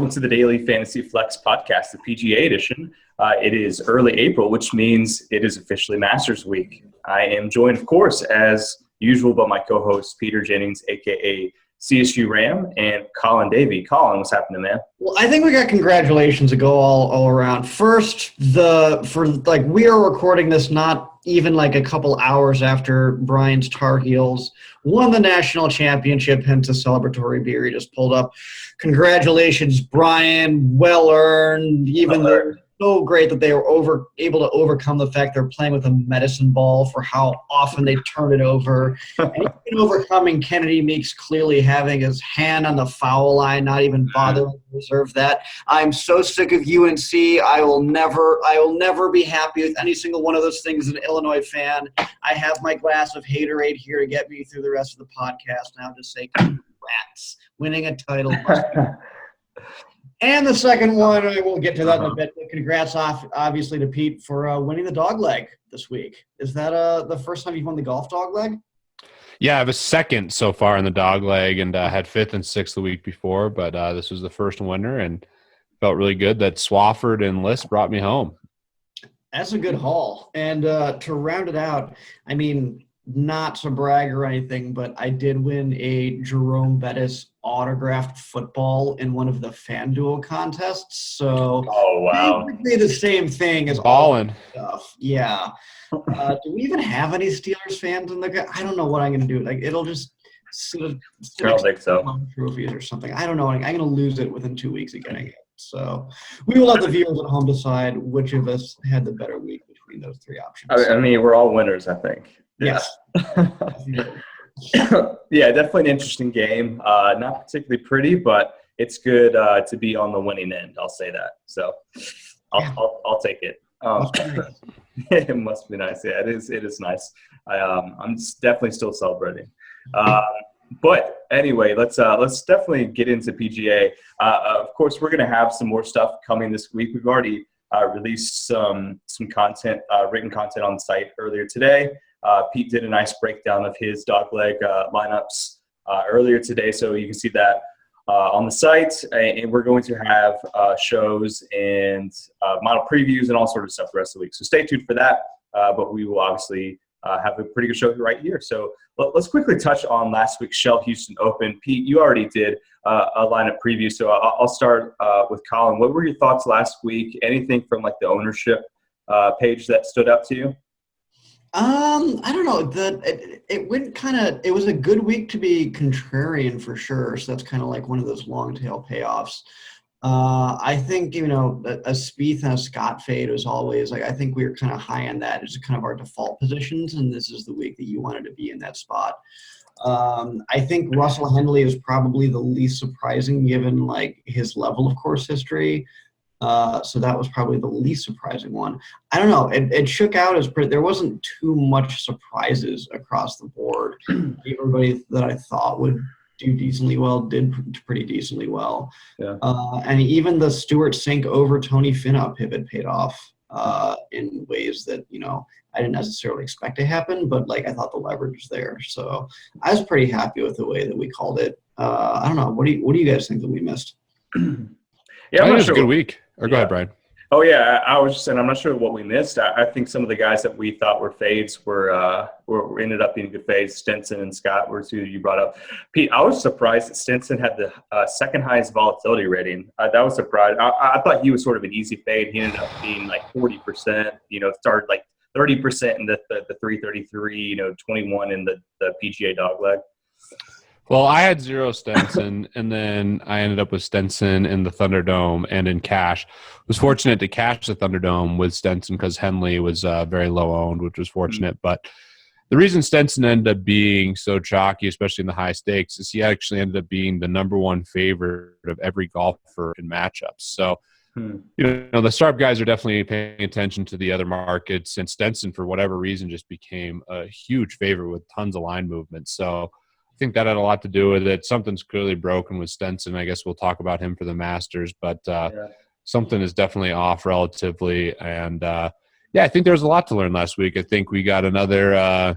Welcome to the Daily Fantasy Flex Podcast, the PGA edition. It is early April, which means it is officially Masters Week. I am joined, of course, as usual, by my co-host, Peter Jennings, a.k.a. CSU Ram, and Colin Davy. Colin, what's happening, man? Well, I think we got congratulations to go all around. First, we are recording this not even like a couple hours after Brian's Tar Heels won the national championship, hence a celebratory beer he just pulled up. Congratulations, Brian. Well earned. Even though so great that they were able to overcome the fact they're playing with a medicine ball for how often they turn it over. And even overcoming Kennedy Meeks clearly having his hand on the foul line, not even bothering to reserve that. I'm so sick of UNC. I will never be happy with any single one of those things as an Illinois fan. I have my glass of haterade here to get me through the rest of the podcast. And I'll just say congrats. Winning a title must be. And the second one, I will get to that in a bit. Congrats, obviously, to Pete for winning the dog leg this week. Is that the first time you've won the golf dog leg? Yeah, I was second so far in the dog leg and had fifth and sixth the week before, but this was the first winner and felt really good that Swafford and List brought me home. That's a good haul. And to round it out, I mean, not to brag or anything, but I did win a Jerome Bettis autographed football in one of the FanDuel contests. So, basically the same thing as ballin' stuff. Yeah. Do we even have any Steelers fans in the? I don't know what I'm going to do. Like, it'll just I don't think so. Trophies or something. I don't know. I'm going to lose it within 2 weeks of getting it. So we will let the viewers at home decide which of us had the better week between those three options. I mean, we're all winners, I think. Yes. Yeah, definitely an interesting game. Not particularly pretty, but it's good to be on the winning end. I'll say that. So I'll take it. It must be nice. Yeah, it is nice. I'm definitely still celebrating. But anyway, let's definitely get into PGA. Of course, we're going to have some more stuff coming this week. We've already released some content, written content on the site earlier today. Pete did a nice breakdown of his dogleg lineups earlier today, so you can see that on the site. And we're going to have shows and model previews and all sorts of stuff the rest of the week. So stay tuned for that. But we will obviously have a pretty good show right here. So let's quickly touch on last week's Shell Houston Open. Pete, you already did a lineup preview, so I'll start with Colin. What were your thoughts last week? Anything from like the ownership page that stood out to you? I don't know. It was a good week to be contrarian for sure. So that's kind of like one of those long tail payoffs. I think, a Spieth and a Scott fade was always like, I think we were kind of high on that. It's kind of our default positions. And this is the week that you wanted to be in that spot. I think Russell Henley is probably the least surprising given like his level of course history. So that was probably the least surprising one. I don't know. It shook out as pretty. There wasn't too much surprises across the board. Everybody that I thought would do decently well did pretty decently well. Yeah. And even the Stuart Sink over Tony Finau pivot paid off in ways that I didn't necessarily expect to happen, but like I thought the leverage was there. So I was pretty happy with the way that we called it. I don't know. What do you guys think that we missed? Yeah, it was a good week. Go ahead, Brian. Oh, yeah. I was just saying I'm not sure what we missed. I think some of the guys that we thought were fades were ended up being good fades. Stenson and Scott were two you brought up. Pete, I was surprised that Stenson had the second highest volatility rating. That was surprising. I thought he was sort of an easy fade. He ended up being like 40%, started like 30% in the 333, 21 in the PGA dogleg. Well, I had zero Stenson, and then I ended up with Stenson in the Thunderdome and in cash. Was fortunate to cash the Thunderdome with Stenson because Henley was very low owned, which was fortunate. But the reason Stenson ended up being so chalky, especially in the high stakes, is he actually ended up being the number one favorite of every golfer in matchups. So, the sharp guys are definitely paying attention to the other markets, and Stenson, for whatever reason, just became a huge favorite with tons of line movement. So I think that had a lot to do with it. Something's clearly broken with Stenson. I guess we'll talk about him for the Masters, but something is definitely off relatively. And I think there was a lot to learn last week. I think we got another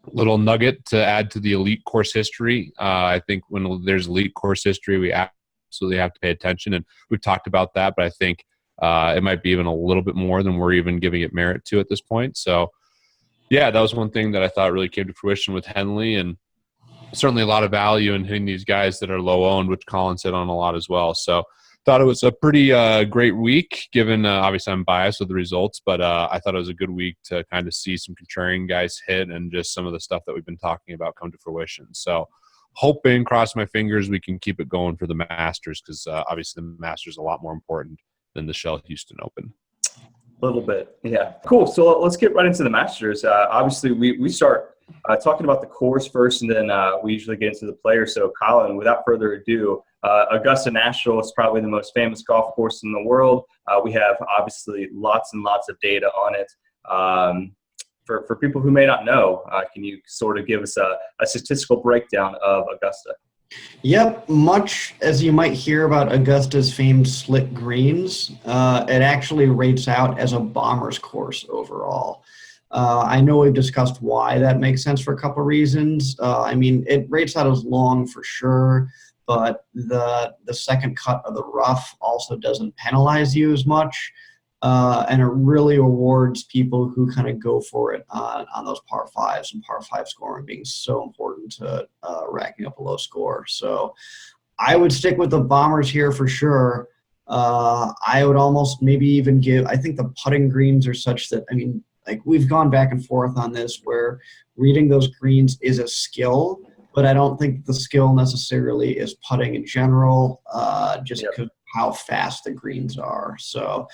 little nugget to add to the elite course history. I think when there's elite course history, we absolutely have to pay attention. And we've talked about that, but I think it might be even a little bit more than we're even giving it merit to at this point. So, yeah, that was one thing that I thought really came to fruition with Henley, and certainly a lot of value in hitting these guys that are low owned, which Colin said on a lot as well. So thought it was a pretty great week, given obviously I'm biased with the results, but I thought it was a good week to kind of see some contrarian guys hit and just some of the stuff that we've been talking about come to fruition. So hoping, cross my fingers, we can keep it going for the Masters, because obviously the Masters is a lot more important than the Shell Houston Open. A little bit, yeah. Cool. So let's get right into the Masters. Obviously, we start talking about the course first, and then we usually get into the players. So, Colin, without further ado, Augusta National is probably the most famous golf course in the world. We have, obviously, lots and lots of data on it. For people who may not know, can you sort of give us a statistical breakdown of Augusta? Yep, much as you might hear about Augusta's famed slick greens, it actually rates out as a bomber's course overall. I know we've discussed why that makes sense for a couple of reasons. I mean, it rates out as long for sure, but the second cut of the rough also doesn't penalize you as much. And it really rewards people who kind of go for it on those par fives, and par five scoring being so important to racking up a low score. So I would stick with the bombers here for sure. I would almost maybe even I think the putting greens are such that, I mean, like we've gone back and forth on this where reading those greens is a skill, but I don't think the skill necessarily is putting in general, just because of how fast the greens are. So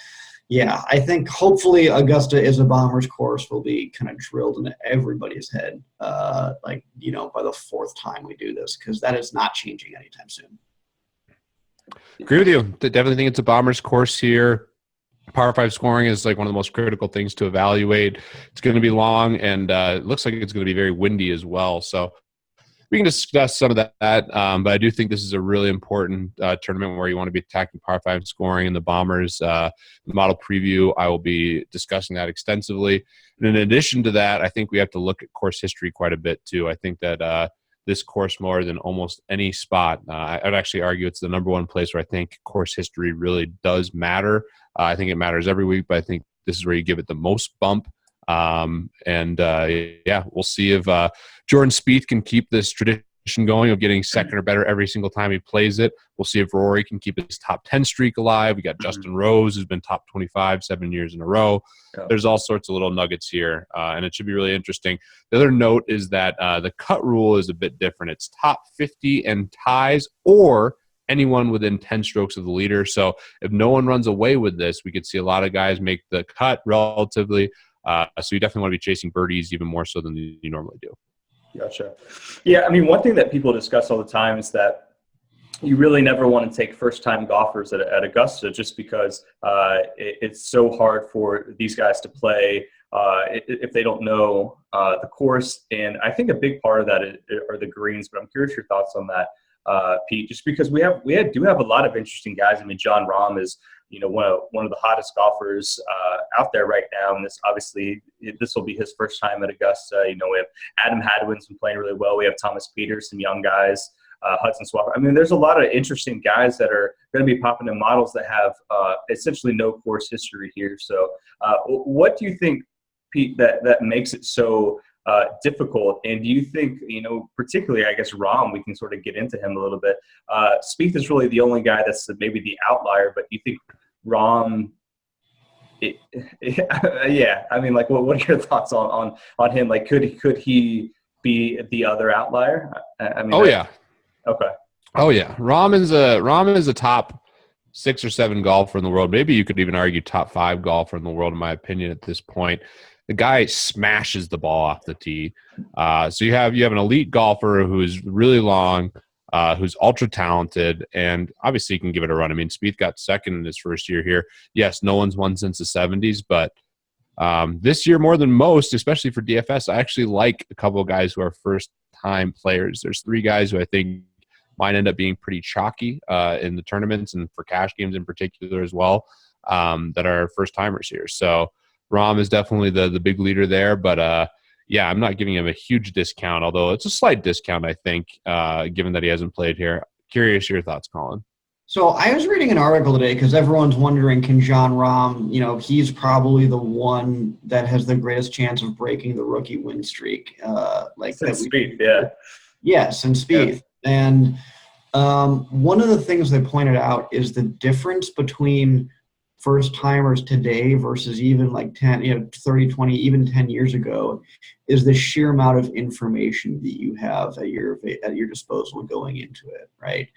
yeah, I think hopefully Augusta is a bomber's course will be kind of drilled into everybody's head, by the fourth time we do this, because that is not changing anytime soon. Agree with you. Definitely think it's a bomber's course here. Par five scoring is like one of the most critical things to evaluate. It's going to be long, and it looks like it's going to be very windy as well. So we can discuss some of that, but I do think this is a really important tournament where you want to be attacking par five scoring. In the Bombers model preview, I will be discussing that extensively. And in addition to that, I think we have to look at course history quite a bit too. I think that this course, more than almost any spot, I'd actually argue it's the number one place where I think course history really does matter. I think it matters every week, but I think this is where you give it the most bump. We'll see if Jordan Spieth can keep this tradition going of getting second or better every single time he plays it. We'll see if Rory can keep his top 10 streak alive. We got Justin Rose, who's been top 25 7 years in a row. Yeah. There's all sorts of little nuggets here, and it should be really interesting. The other note is that the cut rule is a bit different. It's top 50 and ties, or anyone within 10 strokes of the leader. So if no one runs away with this, we could see a lot of guys make the cut relatively. So you definitely want to be chasing birdies even more so than you normally do. Gotcha. Yeah, I mean, one thing that people discuss all the time is that you really never want to take first-time golfers at Augusta, just because it's so hard for these guys to play if they don't know the course. And I think a big part of that are the greens, but I'm curious your thoughts on that, Pete, just because we do have a lot of interesting guys. I mean, Jon Rahm is one of the hottest golfers out there right now, and this will be his first time at Augusta. We have Adam Hadwin's been playing really well. We have Thomas Peters, some young guys, Hudson Swafford. I mean, there's a lot of interesting guys that are going to be popping in models that have essentially no course history here. So, what do you think, Pete, that makes it so difficult? And do you think, particularly, I guess, Rahm, we can sort of get into him a little bit. Spieth is really the only guy that's maybe the outlier, but do you think Rahm, yeah, I mean, like, what are your thoughts on him? Like, could he be the other outlier? I mean, yeah. Okay. Oh yeah. Rahm is a top 6 or 7 golfer in the world. Maybe you could even argue top 5 golfer in the world, in my opinion, at this point. The guy smashes the ball off the tee. So you have an elite golfer who's really long, who's ultra talented, and obviously he can give it a run. I mean, Spieth got second in his first year here. Yes, no one's won since the 70s, but this year more than most, especially for DFS, I actually like a couple of guys who are first-time players. There's 3 guys who I think might end up being pretty chalky in the tournaments and for cash games in particular as well, that are first-timers here. So Rahm is definitely the big leader there, but I'm not giving him a huge discount, although it's a slight discount, I think, given that he hasn't played here. Curious your thoughts, Colin. So I was reading an article today because everyone's wondering, can John Rahm, he's probably the one that has the greatest chance of breaking the rookie win streak. Since Spieth, yeah. Yes, and Yeah. Spieth. And one of the things they pointed out is the difference between first timers today versus even like 10, 30, 20, even 10 years ago is the sheer amount of information that you have at your disposal going into it, right?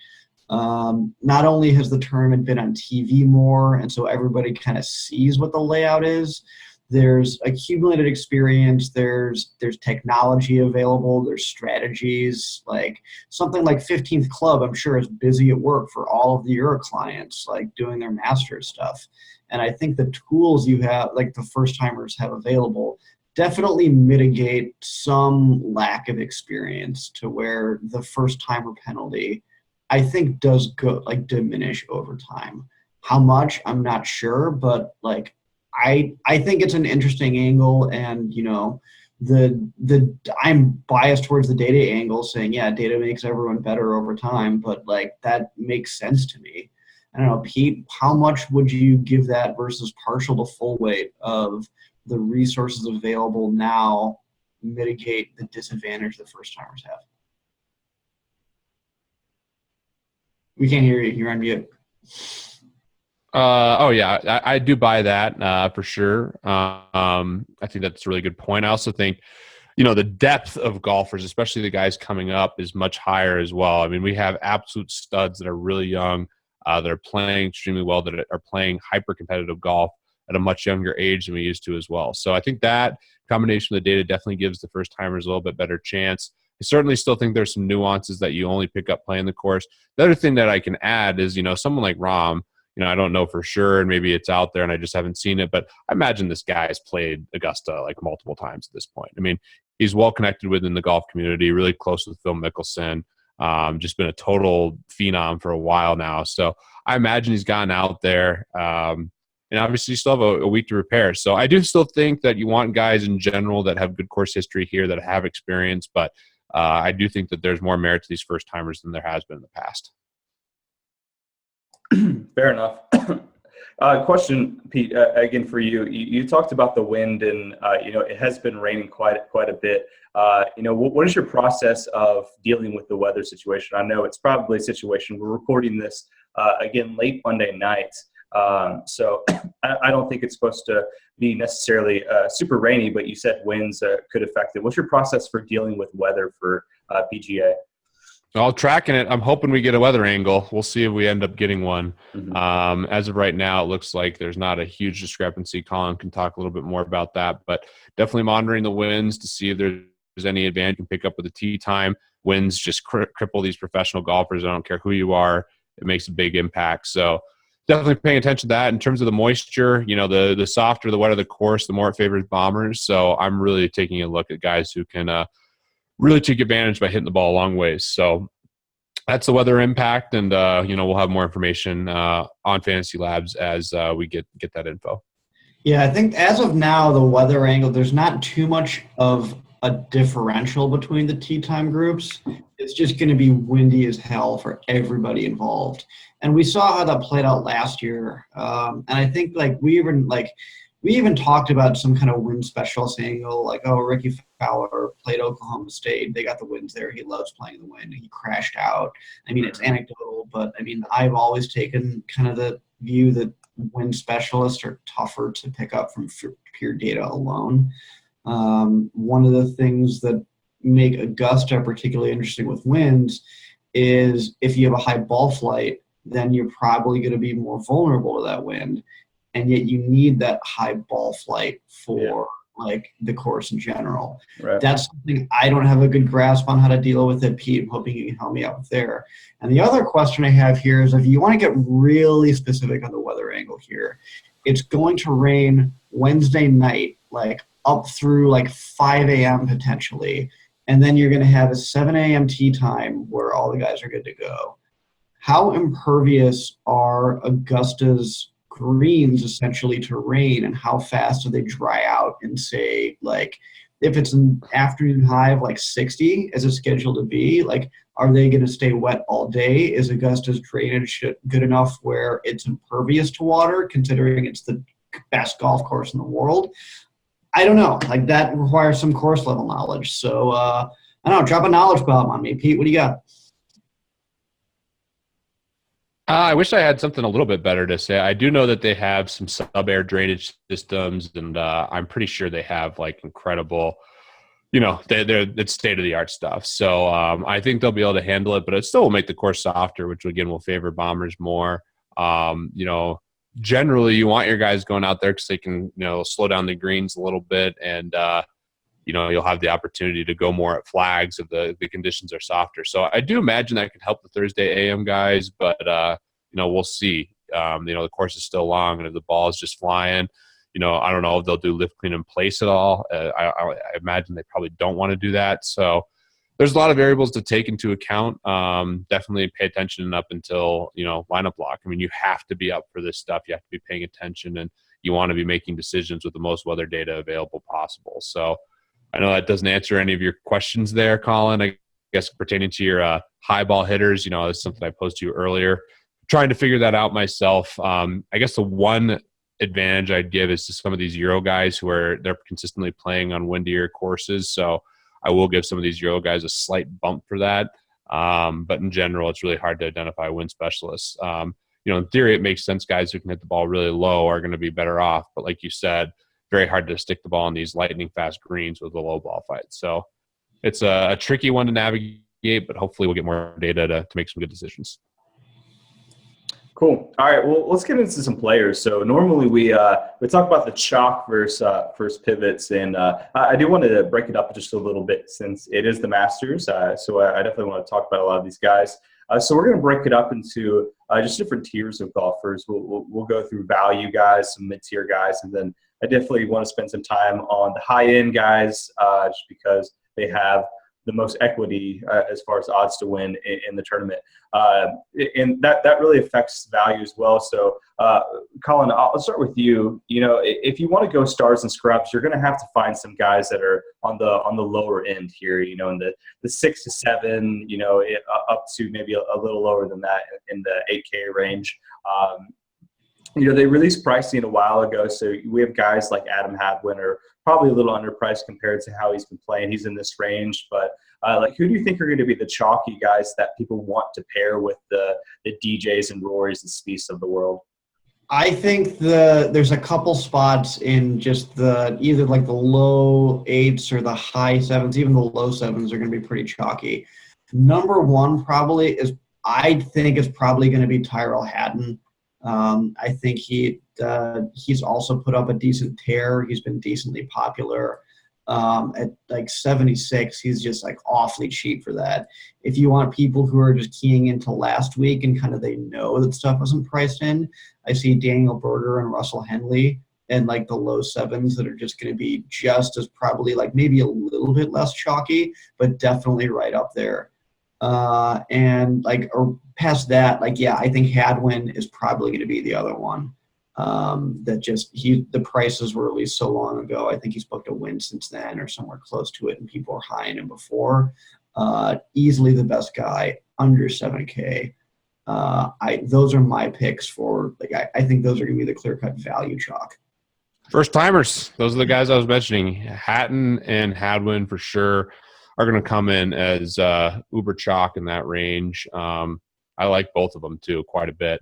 Not only has the tournament been on TV more, and so everybody kind of sees what the layout is, there's accumulated experience, there's technology available, there's strategies. Like something like 15th Club, I'm sure is busy at work for all of the Euro clients, like doing their Masters stuff. And I think the tools you have, like the first timers have available, definitely mitigate some lack of experience to where the first timer penalty, I think, does go like diminish over time. How much, I'm not sure, but like I think it's an interesting angle, and the I'm biased towards the data angle, saying yeah, data makes everyone better over time, but like that makes sense to me. I don't know, Pete, how much would you give that versus partial to full weight of the resources available now mitigate the disadvantage the first timers have? We can't hear you. You're on mute. Oh yeah, I do buy that for sure. I think that's a really good point. I also think, the depth of golfers, especially the guys coming up, is much higher as well. I mean, we have absolute studs that are really young, that are playing extremely well, that are playing hyper competitive golf at a much younger age than we used to as well. So I think that combination of the data definitely gives the first timers a little bit better chance. I certainly still think there's some nuances that you only pick up playing the course. The other thing that I can add is, someone like Rahm, I don't know for sure, and maybe it's out there and I just haven't seen it, but I imagine this guy has played Augusta like multiple times at this point. I mean, he's well connected within the golf community, really close with Phil Mickelson, just been a total phenom for a while now. So I imagine he's gotten out there, and obviously you still have a week to repair. So I do still think that you want guys in general that have good course history here, that have experience, but I do think that there's more merit to these first timers than there has been in the past. Fair enough. Question, Pete, again for you. You talked about the wind, and it has been raining quite a bit. What is your process of dealing with the weather situation? I know it's probably a situation. We're recording this again late Monday night, so I don't think it's supposed to be necessarily super rainy. But you said winds could affect it. What's your process for dealing with weather for PGA? Well, tracking it, I'm hoping we get a weather angle. We'll see if we end up getting one. Mm-hmm. As of right now, it looks like there's not a huge discrepancy. Colin can talk a little bit more about that, but definitely monitoring the winds to see if there's any advantage you can pick up with the tee time. Winds just cripple these professional golfers. I don't care who you are. It makes a big impact. So definitely paying attention to that. In terms of the moisture, the softer, the wetter the course, the more it favors bombers. So I'm really taking a look at guys who can really take advantage by hitting the ball a long ways. So that's the weather impact, and we'll have more information on Fantasy Labs as we get that info. Yeah, I think as of now, the weather angle, there's not too much of a differential between the tee time groups. It's just going to be windy as hell for everybody involved. And we saw how that played out last year. And I think we even talked about some kind of wind specialist angle, like, oh, Ricky Fowler played Oklahoma State. They got the winds there. He loves playing the wind. He crashed out. I mean, it's anecdotal, but I mean, I've always taken kind of the view that wind specialists are tougher to pick up from pure data alone. One of the things that make Augusta particularly interesting with winds is if you have a high ball flight, then you're probably going to be more vulnerable to that wind. And yet you need that high ball flight for the course in general. Right. That's something I don't have a good grasp on how to deal with it, Pete. I'm hoping you can help me out there. And the other question I have here is, if you want to get really specific on the weather angle here, it's going to rain Wednesday night, up through 5 a.m. potentially. And then you're going to have a 7 a.m. tee time where all the guys are good to go. How impervious are Augusta's greens essentially to rain, and how fast do they dry out in, say, if it's an afternoon high of like 60 as it's scheduled to be, like, are they going to stay wet all day? Is Augusta's drainage good enough where it's impervious to water, considering it's the best golf course in the world? I don't know. Like, that requires some course level knowledge. So, I don't know. Drop a knowledge bomb on me. Pete, what do you got? I wish I had something a little bit better to say. I do know that they have some sub-air drainage systems, and I'm pretty sure they have like incredible, it's state-of-the-art stuff. So I think they'll be able to handle it, but it still will make the course softer, which again will favor bombers more. Generally you want your guys going out there because they can, slow down the greens a little bit, and you'll have the opportunity to go more at flags if the conditions are softer. So I do imagine that could help the Thursday AM guys, but we'll see. The course is still long, and if the ball is just flying, I don't know if they'll do lift clean in place at all. I imagine they probably don't want to do that. So there's a lot of variables to take into account. Definitely pay attention up until, lineup lock. I mean, you have to be up for this stuff. You have to be paying attention, and you want to be making decisions with the most weather data available possible. So I know that doesn't answer any of your questions there, Colin. I guess pertaining to your high ball hitters, that's something I posed to you earlier. Trying to figure that out myself. I guess the one advantage I'd give is to some of these Euro guys they're consistently playing on windier courses. So I will give some of these Euro guys a slight bump for that. But in general, it's really hard to identify wind specialists. In theory, it makes sense. Guys who can hit the ball really low are going to be better off. But like you said, very hard to stick the ball in these lightning fast greens with a low ball fight. So it's a tricky one to navigate, but hopefully we'll get more data to make some good decisions. Cool. All right. Well, let's get into some players. So normally we talk about the chalk versus pivots, and I do want to break it up just a little bit since it is the Masters. So I definitely want to talk about a lot of these guys. So we're going to break it up into just different tiers of golfers. We'll go through value guys, some mid-tier guys, and then I definitely want to spend some time on the high-end guys just because they have the most equity as far as odds to win in the tournament. And that really affects value as well. So, Colin, I'll start with you. If you want to go stars and scrubs, you're going to have to find some guys that are on the lower end here, in the 6 to 7, up to maybe a little lower than that in the 8K range. They released pricing a while ago, so we have guys like Adam Hadwin are probably a little underpriced compared to how he's been playing. He's in this range, but who do you think are going to be the chalky guys that people want to pair with the DJs and Rorys and Spieths of the world? I think there's a couple spots in just either like the low 8s or the high 7s, even the low 7s are going to be pretty chalky. Number one I think is probably going to be Tyrrell Hatton. I think he's also put up a decent tear. He's been decently popular. At like 76, he's just like awfully cheap for that. If you want people who are just keying into last week and kind of they know that stuff wasn't priced in, I see Daniel Berger and Russell Henley and like the low 7s that are just going to be just as probably like maybe a little bit less chalky, but definitely right up there. Or past that, I think Hadwin is probably going to be the other one. The prices were released so long ago. I think he's booked a win since then or somewhere close to it, and people were high in him before. Easily the best guy under 7K. Those are my picks for I think those are going to be the clear-cut value chalk. First timers. Those are the guys I was mentioning. Hatton and Hadwin for sure are going to come in as uber chalk in that range. I like both of them too quite a bit.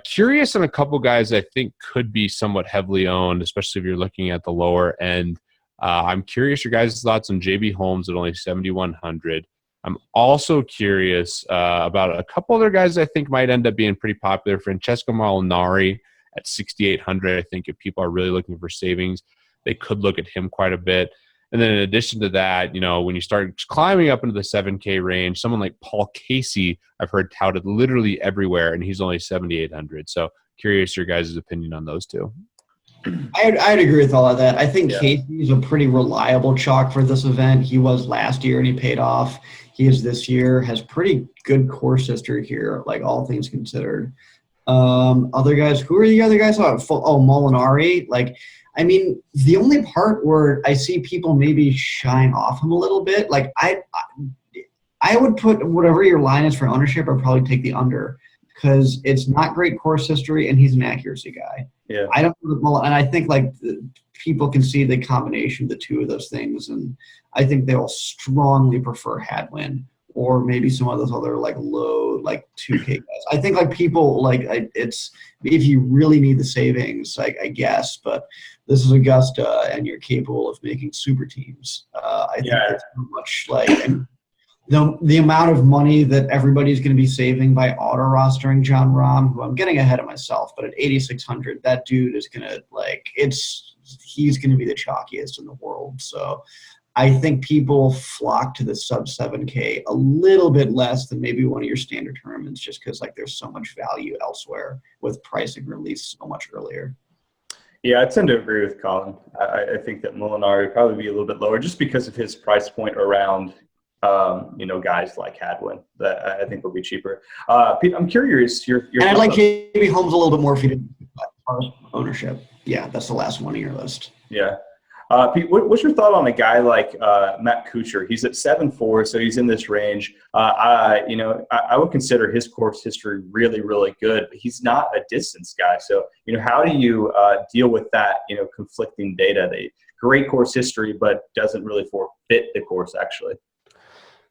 Curious on a couple guys I think could be somewhat heavily owned, especially if you're looking at the lower end. I'm curious your guys' thoughts on JB Holmes at only 7,100. I'm also curious about a couple other guys I think might end up being pretty popular. Francesco Molinari at 6,800. I think if people are really looking for savings, they could look at him quite a bit. And then in addition to that, when you start climbing up into the 7K range, someone like Paul Casey, I've heard touted literally everywhere, and he's only 7,800. So curious your guys' opinion on those two. I'd agree with all of that. I think Casey is a pretty reliable chalk for this event. He was last year, and he paid off. He is this year, has pretty good course history here, like all things considered. Other guys, who are the other guys? Molinari. I mean, the only part where I see people maybe shying off him a little bit, like I would put whatever your line is for ownership, I'd probably take the under because it's not great course history and he's an accuracy guy. Yeah. I don't, and I think like people can see the combination of the two of those things, and I think they'll strongly prefer Hadwin or maybe some of those other like low like 2K guys. I think like people like it's if you really need the savings, like I guess, but this is Augusta and you're capable of making super teams. I think it's much like. And, the amount of money that everybody's going to be saving by auto rostering John Rahm, who I'm getting ahead of myself, but at 8,600, that dude is going to he's going to be the chalkiest in the world. So I think people flock to the sub 7K a little bit less than maybe one of your standard tournaments, just because like there's so much value elsewhere with pricing released so much earlier. Yeah, I tend to agree with Colin. I think that Molinari would probably be a little bit lower just because of his price point around guys like Hadwin that I think will be cheaper. Pete, I'm curious. And I'd like JB Holmes a little bit more if you didn't ownership. Yeah, that's the last one on your list. Yeah. Pete, what's your thought on a guy like Matt Kuchar? He's at 7.4, so he's in this range. I would consider his course history really, really good, but he's not a distance guy. So, how do you deal with that, conflicting data? Great course history, but doesn't really fit the course actually.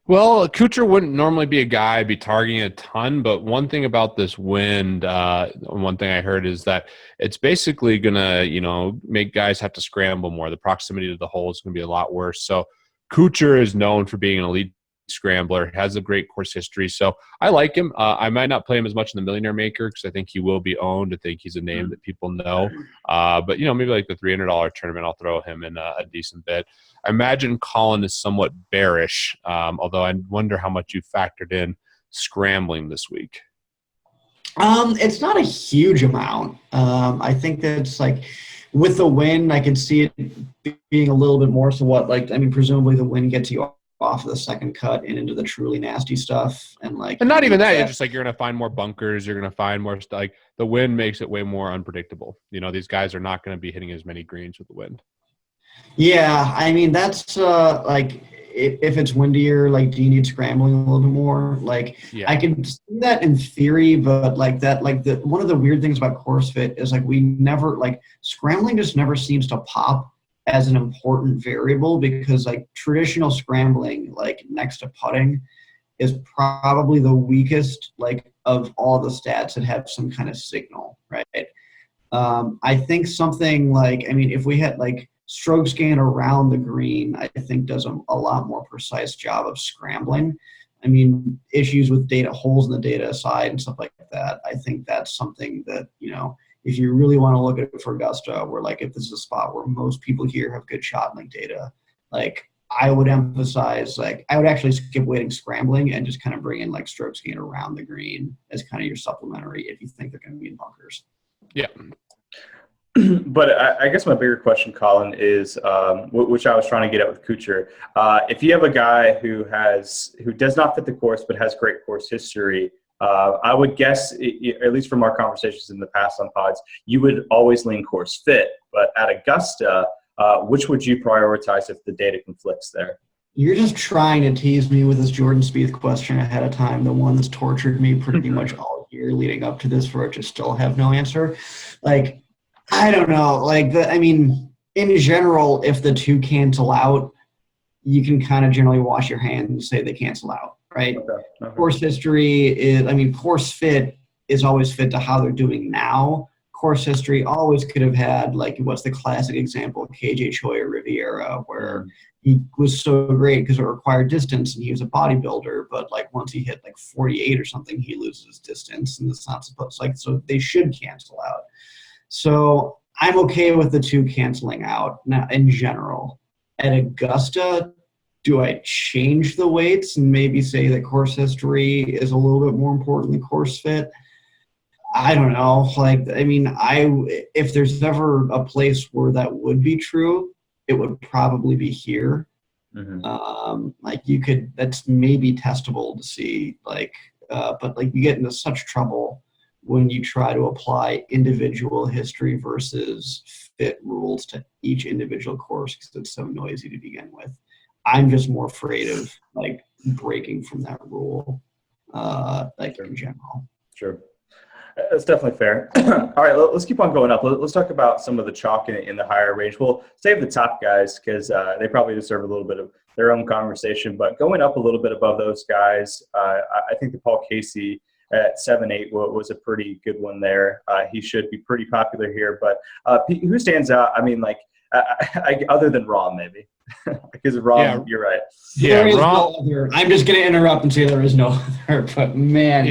Well, Kuchar wouldn't normally be a guy I'd be targeting a ton, but one thing about this wind, one thing I heard is that it's basically going to, make guys have to scramble more. The proximity to the hole is going to be a lot worse. So Kuchar is known for being an elite scrambler, has a great course history. So I like him. I might not play him as much in the Millionaire Maker because I think he will be owned. I think he's a name that people know. But, maybe like the $300 tournament, I'll throw him in a decent bit. I imagine Colin is somewhat bearish, although I wonder how much you factored in scrambling this week. It's not a huge amount. I think that's like with the wind, I can see it being a little bit more. So presumably the wind gets you off of the second cut and into the truly nasty stuff. And not even that, it's just like you're going to find more bunkers. You're going to find more stuff. Like the wind makes it way more unpredictable. These guys are not going to be hitting as many greens with the wind. Yeah, I mean that's if it's windier, do you need scrambling a little bit more? I can see that in theory, but one of the weird things about course fit is we never scrambling just never seems to pop as an important variable because traditional scrambling next to putting is probably the weakest of all the stats that have some kind of signal, right? I think something if we had strokes gain around the green, I think does a lot more precise job of scrambling. I mean, issues with data, holes in the data aside and stuff like that, I think that's something that, if you really want to look at it for Augusta, where if this is a spot where most people here have good shot link data, I would emphasize, I would actually skip weighting scrambling and just kind of bring in strokes gain around the green as kind of your supplementary if you think they're going to be in bunkers. Yeah. But I guess my bigger question, Colin, is which I was trying to get at with Kuchar. If you have a guy who does not fit the course but has great course history, I would guess, at least from our conversations in the past on pods, you would always lean course fit. But at Augusta, which would you prioritize if the data conflicts there? You're just trying to tease me with this Jordan Spieth question ahead of time, the one that's tortured me pretty much all year leading up to this, where I just still have no answer. I don't know. In general, if the two cancel out, you can kind of generally wash your hands and say they cancel out, right? Okay. Course history is, course fit is always fit to how they're doing now. Course history always could have had, what's the classic example, KJ Choi or Riviera, where he was so great because it required distance and he was a bodybuilder, but once he hit 48 or something, he loses distance and it's not supposed so they should cancel out. So I'm okay with the two canceling out. Now, in general, at Augusta, do I change the weights and maybe say that course history is a little bit more important than course fit? I don't know. If there's ever a place where that would be true, it would probably be here. Mm-hmm. That's maybe testable to see, but you get into such trouble when you try to apply individual history versus fit rules to each individual course because it's so noisy to begin with. I'm just more afraid of like breaking from that rule, in general. Sure. That's definitely fair. All right, let's keep on going up. Let's talk about some of the chalk in the higher range. We'll save the top guys because they probably deserve a little bit of their own conversation. But going up a little bit above those guys, I think the Paul Casey at 7-8 was a pretty good one there. He should be pretty popular here. But who stands out? I mean, other than Rahm, maybe. Because Rahm, you're right. Yeah, Rahm. No, I'm just going to interrupt and say there is no other. But man,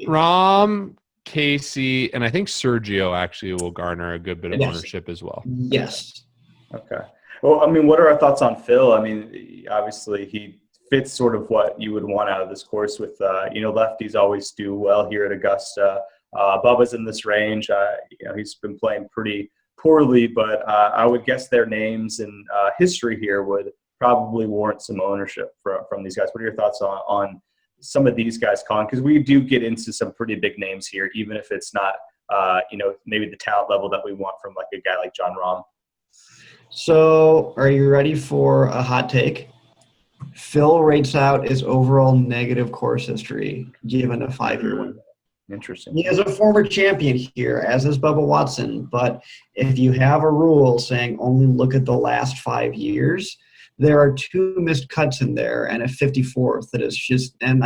Rahm, Casey, and I think Sergio actually will garner a good bit of ownership as well. Yes. Okay. Well, I mean, what are our thoughts on Phil? I mean, obviously he fits sort of what you would want out of this course with, lefties always do well here at Augusta. Bubba's in this range. He's been playing pretty poorly, but I would guess their names and history here would probably warrant some ownership from these guys. What are your thoughts on some of these guys, Colin? Because we do get into some pretty big names here, even if it's not, maybe the talent level that we want from like a guy like Jon Rahm. So are you ready for a hot take? Phil rates out his overall negative course history given a 5-year window. Interesting. He is a former champion here, as is Bubba Watson. But if you have a rule saying only look at the last 5 years, there are 2 missed cuts in there and a 54th that is just, and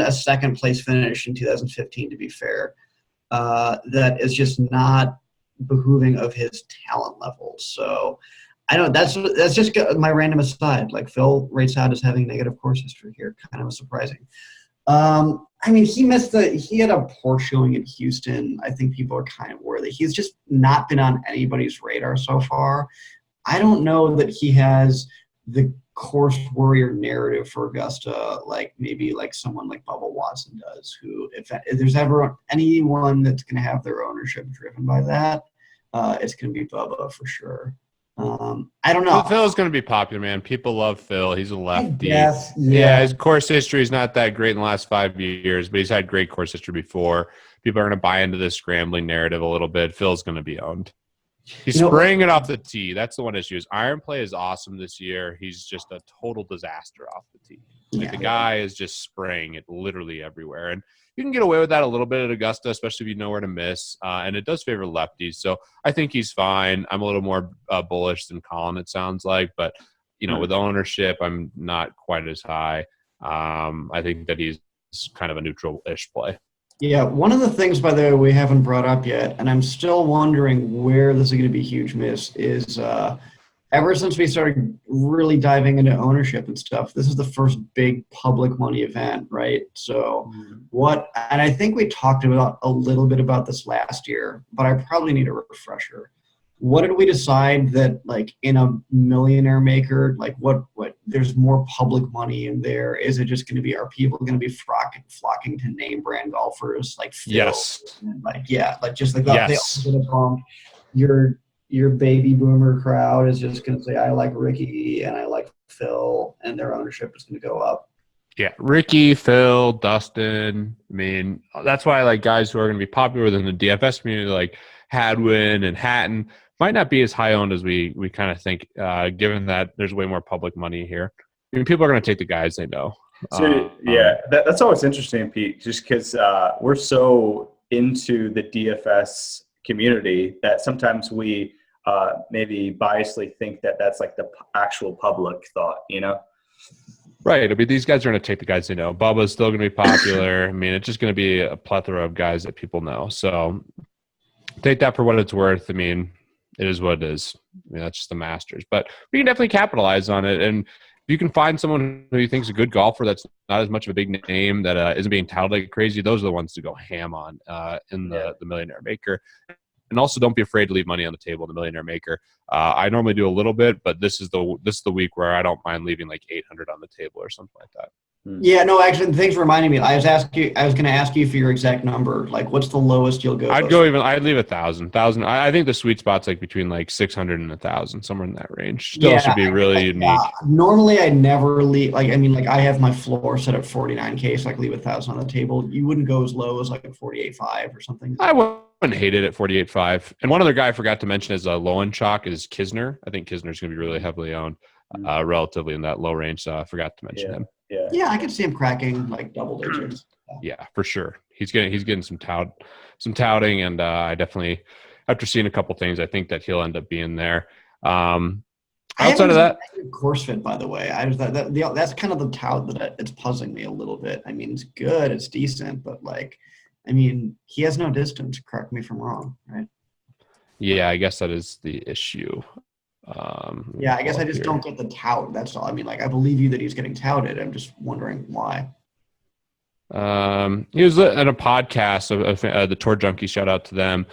a second place finish in 2015, to be fair, that is just not behooving of his talent level. So I don't, that's just my random aside. Like Phil rates out as having negative course history here. Kind of surprising. He had a poor showing in Houston. I think people are kind of worried. He's just not been on anybody's radar so far. I don't know that he has the course warrior narrative for Augusta, like maybe like someone like Bubba Watson does, who if there's ever anyone that's going to have their ownership driven by that, it's going to be Bubba for sure. I don't know. Phil's going to be popular, man. People love Phil. He's a lefty. Yes, yeah, his course history is not that great in the last 5 years, but he's had great course history before. People are going to buy into this scrambling narrative a little bit. Phil's going to be owned. He's spraying it off the tee. That's the one issue. His iron play is awesome this year. He's just a total disaster off the tee. The guy is just spraying it literally everywhere. And you can get away with that a little bit at Augusta, especially if you know where to miss. And it does favor lefties. So I think he's fine. I'm a little more bullish than Colin, it sounds like. But, with ownership, I'm not quite as high. I think that he's kind of a neutral-ish play. Yeah, one of the things, by the way, we haven't brought up yet, and I'm still wondering where this is going to be a huge miss, is ever since we started really diving into ownership and stuff, this is the first big public money event, right? So and I think we talked about a little bit about this last year, but I probably need a refresher. What did we decide that, like, in a millionaire maker, like, what there's more public money in there? Is it just going to be, are people going to be flocking to name brand golfers like Phil? Yes. They all going to bump. Your baby boomer crowd is just going to say, I like Ricky and I like Phil, and their ownership is going to go up. Yeah, Ricky, Phil, Dustin. I mean, that's why I like guys who are going to be popular within the DFS community, like Hadwin and Hatton, might not be as high owned as we kind of think, given that there's way more public money here. I mean, people are going to take the guys they know. So, that's always interesting, Pete, just because we're so into the DFS community that sometimes we maybe biasly think that that's like the actual public thought, Right. I mean, these guys are going to take the guys they know. Bubba's still going to be popular. I mean, it's just going to be a plethora of guys that people know. So take that for what it's worth. I mean, it is what it is. I mean, that's just the Masters. But we can definitely capitalize on it. And if you can find someone who you think is a good golfer that's not as much of a big name, that isn't being touted like crazy, those are the ones to go ham on in the Millionaire Maker. And also, don't be afraid to leave money on the table in the Millionaire Maker. I normally do a little bit, but this is the week where I don't mind leaving like $800 on the table or something like that. Yeah, no, actually, thanks for reminding me. I was going to ask you for your exact number. Like, what's the lowest you'll go? I'd leave 1,000. I think the sweet spot's like between like 600 and 1,000, somewhere in that range. Still should be really unique. Normally, I never leave. Like, I mean, like I have my floor set at 49K, so I leave 1,000 on the table. You wouldn't go as low as like a 48.5 or something. I wouldn't hate it at 48.5. And one other guy I forgot to mention is low end chalk is Kisner. I think Kisner's going to be really heavily owned, relatively in that low range. So I forgot to mention him. Yeah, I could see him cracking like double digits. Yeah, for sure. He's getting some touting, and I definitely, after seeing a couple things, I think that he'll end up being there. Outside of that, course fit, by the way, that's kind of the tout that it's puzzling me a little bit. I mean, it's good, it's decent, but like, I mean, he has no distance. Correct me if I'm wrong, right? Yeah, I guess that is the issue. Yeah, I guess I just don't get the tout. That's all. I mean, like, I believe you that he's getting touted. I'm just wondering why. He was at a podcast of the Tour Junkies. Shout out to them.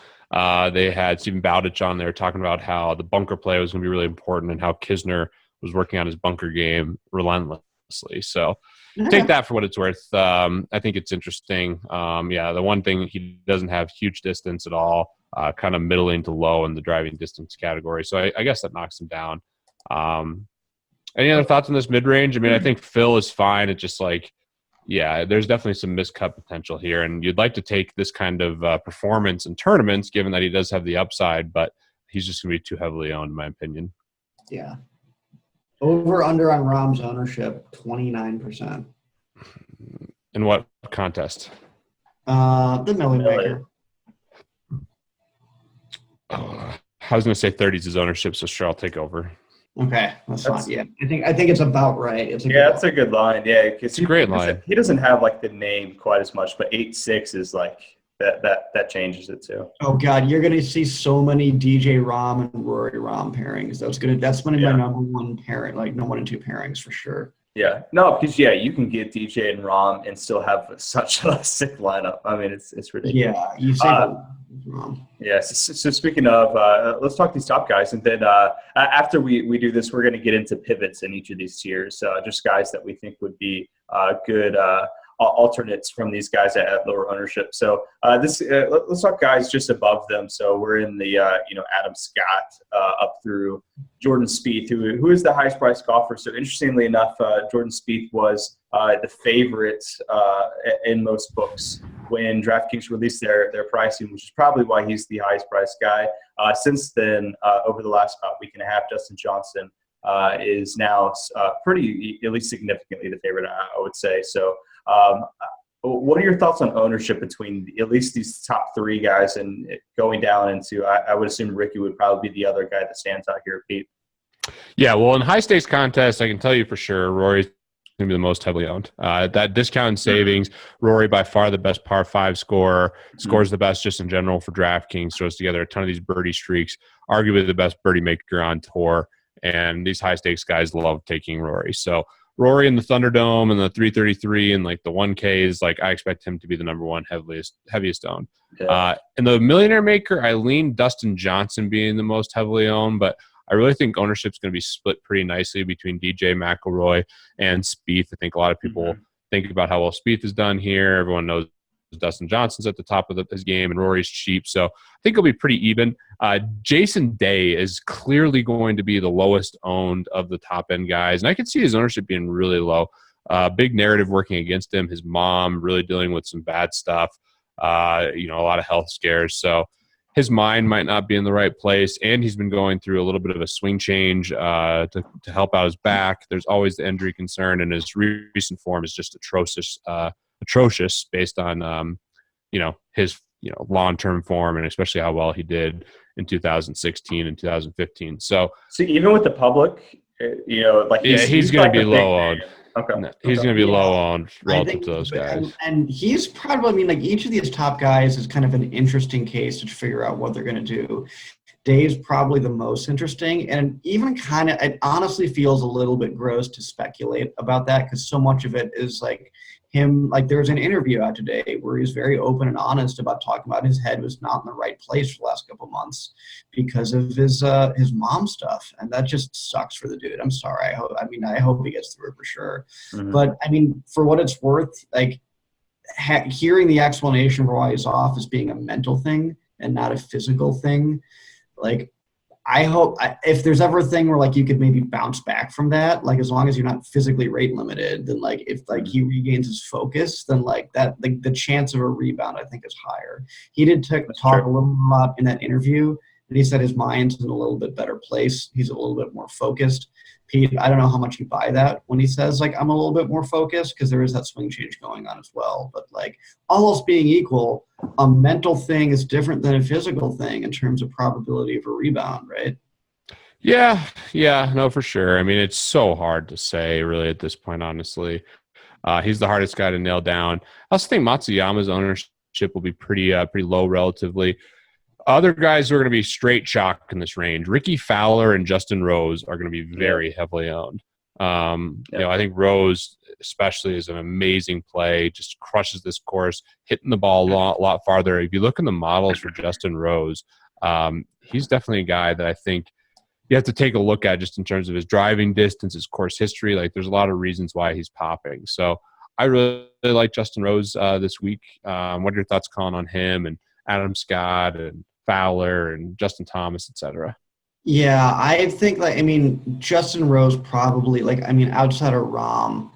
They had Stephen Bowditch on there talking about how the bunker play was going to be really important and how Kisner was working on his bunker game relentlessly. So take that for what it's worth. I think it's interesting. The one thing, he doesn't have huge distance at all. Kind of middling to low in the driving distance category. So I guess that knocks him down. Any other thoughts on this mid-range? I mean, I think Phil is fine. It's just like, there's definitely some miscut potential here. And you'd like to take this kind of performance in tournaments, given that he does have the upside, but he's just going to be too heavily owned, in my opinion. Yeah. Over under on Rahm's ownership, 29%. In what contest? The Millie Maker. I was going to say 30 is his ownership, so sure, I'll take over. Okay, that's fine. Yeah, I think it's about right. It's a good line. Yeah, it's a great line. He doesn't have like the name quite as much, but 8-6 is like that changes it too. Oh God, you're gonna see so many DJ Rahm and Rory Rahm pairings. That's one of my number one pairing, like no 1 and 2 pairings for sure. Yeah, no, because you can get DJ and Rahm and still have such a sick lineup. I mean, it's ridiculous. Yeah, you say Rahm. Yeah. So speaking of, let's talk these top guys, and then after we do this, we're going to get into pivots in each of these tiers. Just guys that we think would be good alternates from these guys at lower ownership. So let's talk guys just above them. So we're in the Adam Scott up through Jordan Spieth, who is the highest priced golfer. So interestingly enough, Jordan Spieth was the favorite in most books when DraftKings released their pricing, which is probably why he's the highest priced guy. Since then, over the last week and a half, Dustin Johnson is now pretty, at least significantly, the favorite, I would say. So what are your thoughts on ownership between at least these top 3 guys and going down into, I would assume Ricky would probably be the other guy that stands out here, Pete? Yeah, well, in high stakes contests, I can tell you for sure, Rory's going to be the most heavily owned. That discount and savings, Rory by far the best par 5 scorer, scores the best just in general for DraftKings, throws together a ton of these birdie streaks, arguably the best birdie maker on tour, and these high stakes guys love taking Rory. So Rory in the Thunderdome and the 333 and like the 1Ks, like I expect him to be the number one heaviest owned. Yeah. And the millionaire maker, I lean Dustin Johnson being the most heavily owned, but I really think ownership's going to be split pretty nicely between DJ McIlroy and Spieth. I think a lot of people think about how well Spieth has done here. Everyone knows Dustin Johnson's at the top of his game and Rory's cheap. So I think it'll be pretty even. Jason Day is clearly going to be the lowest owned of the top end guys. And I could see his ownership being really low. Big narrative working against him. His mom really dealing with some bad stuff. A lot of health scares. So his mind might not be in the right place. And he's been going through a little bit of a swing change to help out his back. There's always the injury concern, and his recent form is just atrocious based on his long-term form, and especially how well he did in 2016 and 2015. So even with the public, he's going to be low owned. Okay. He's going to be low owned relative to those guys. And he's probably, each of these top guys is kind of an interesting case to figure out what they're going to do. Day's probably the most interesting, and even it honestly feels a little bit gross to speculate about that because so much of it is like him, like there was an interview out today where he's very open and honest about talking about his head was not in the right place for the last couple of months because of his mom stuff, and that just sucks for the dude. I'm sorry. I hope he gets through it for sure. Mm-hmm. But I mean, for what it's worth, like hearing the explanation for why he's off as being a mental thing and not a physical thing, like I hope if there's ever a thing where like you could maybe bounce back from that, like as long as you're not physically rate limited, then like if like he regains his focus, then like that the chance of a rebound I think is higher. He did talk a little about in that interview, and he said his mind's in a little bit better place. He's a little bit more focused. Pete, I don't know how much you buy that when he says like I'm a little bit more focused, because there is that swing change going on as well. But like all else being equal, a mental thing is different than a physical thing in terms of probability of a rebound, right? Yeah, no, for sure. I mean, it's so hard to say really at this point, honestly. He's the hardest guy to nail down. I also think Matsuyama's ownership will be pretty low relatively. Other guys who are going to be straight shock in this range, Ricky Fowler and Justin Rose are going to be very heavily owned. You know, I think Rose especially is an amazing play, just crushes this course, hitting the ball a lot farther. If you look in the models for Justin Rose, he's definitely a guy that I think you have to take a look at just in terms of his driving distance, his course history. Like there's a lot of reasons why he's popping. So I really like Justin Rose this week. What are your thoughts, Colin, on him and Adam Scott and Fowler and Justin Thomas, etc.? Yeah, I think Justin Rose probably outside of Rahm,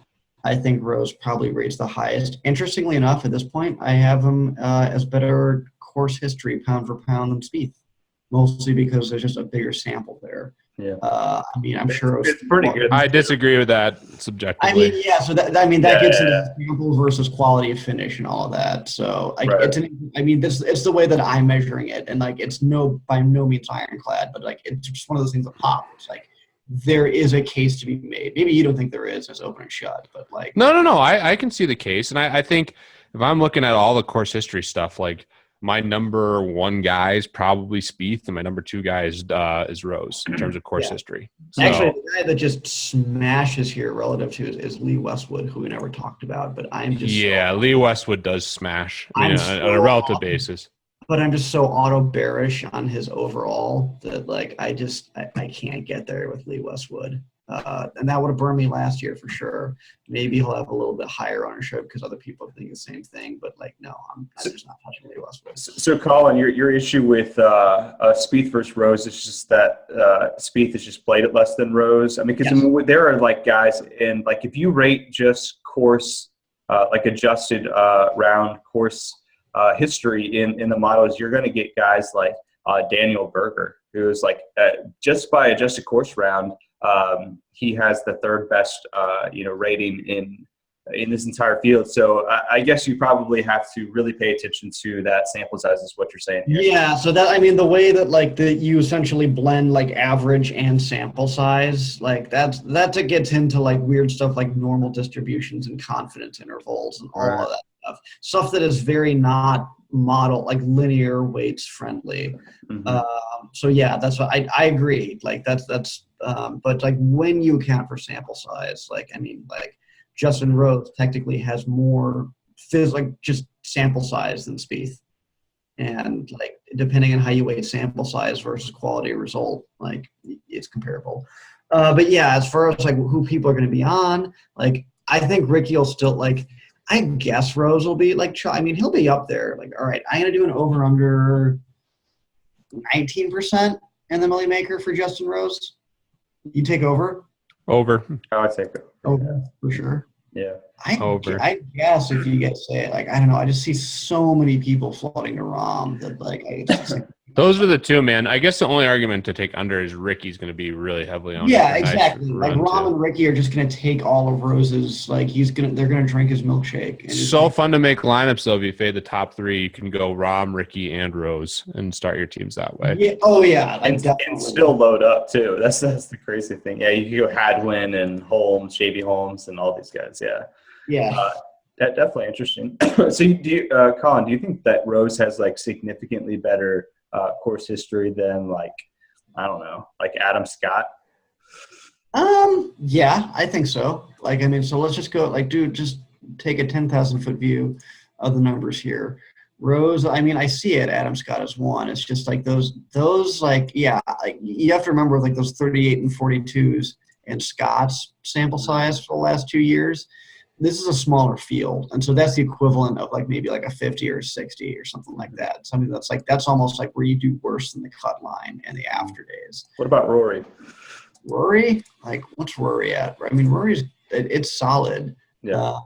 I think Rose probably rates the highest. Interestingly enough, at this point, I have him as better course history pound for pound than Spieth, mostly because there's just a bigger sample there. Yeah. I'm sure it's pretty good. I disagree with that subjectively. So that gets into sample versus quality of finish and all of that. So it's the way that I'm measuring it, and like it's by no means ironclad, but like it's just one of those things that pop. It's like there is a case to be made. Maybe you don't think there is as open and shut, but like no. I can see the case, and I think if I'm looking at all the course history stuff, like my number one guy is probably Spieth, and my number two guy is Rose in terms of course history. So, actually, the guy that just smashes here relative to is Lee Westwood, who we never talked about. But I'm just Lee Westwood does smash on a relative basis. But I'm just so auto bearish on his overall that like I can't get there with Lee Westwood. And that would have burned me last year for sure. Maybe he'll have a little bit higher ownership because other people think the same thing. But like, no, I'm just not touching Lee Westwood. So, Colin, your issue with Spieth versus Rose is just that Spieth has just played it less than Rose. I mean, because there are like guys in like if you rate just course like adjusted round course history in the models, you're going to get guys like Daniel Berger, who is like just by adjusted course round. He has the third best, rating in this entire field. So I guess you probably have to really pay attention to that sample size is what you're saying here. Yeah. So the way that you essentially blend like average and sample size, like that's it gets into like weird stuff like normal distributions and confidence intervals and all of that stuff that is very not model like linear weights friendly. So yeah, that's what I agree. Like that's but like when you account for sample size, like Justin Rose technically has more just sample size than Spieth, and like depending on how you weight sample size versus quality result, like it's comparable. But yeah, as far as like who people are going to be on, like I think Ricky will still like. I guess Rose will be like, he'll be up there. Like, all right, I'm going to do an over-under 19% in the Millie Maker for Justin Rose. You take over? Over. I would take it. Over, for sure. Yeah. Over. I guess if you get say, like, I don't know, I just see so many people floating to Rahm that, like, those are the two, man. I guess the only argument to take under is Ricky's going to be really heavily on. Yeah, exactly. Like Rahm and Ricky are just going to take all of Rose's. Like they're going to drink his milkshake. And so fun to make lineups though. If you fade the top three, you can go Rahm, Ricky, and Rose, and start your teams that way. Yeah. Oh yeah, and still load up too. That's the crazy thing. Yeah, you can go Hadwin and Holmes, JB Holmes, and all these guys. Yeah. Yeah. That definitely interesting. So, Colin, do you think that Rose has like significantly better course history than like Adam Scott? Yeah, I think so. So let's just go dude, just take a 10,000-foot view of the numbers here. Rose, I mean, I see it. Adam Scott is one. It's just like those like, yeah, like you have to remember like those 38 and 42s and Scott's sample size for the last 2 years. This is a smaller field. And so that's the equivalent of like maybe like a 50 or a 60 or something like that. Something that's like, that's almost like where you do worse than the cut line and the after days. What about Rory? Rory? Like, what's Rory at? I mean, Rory's, it's solid. Yeah.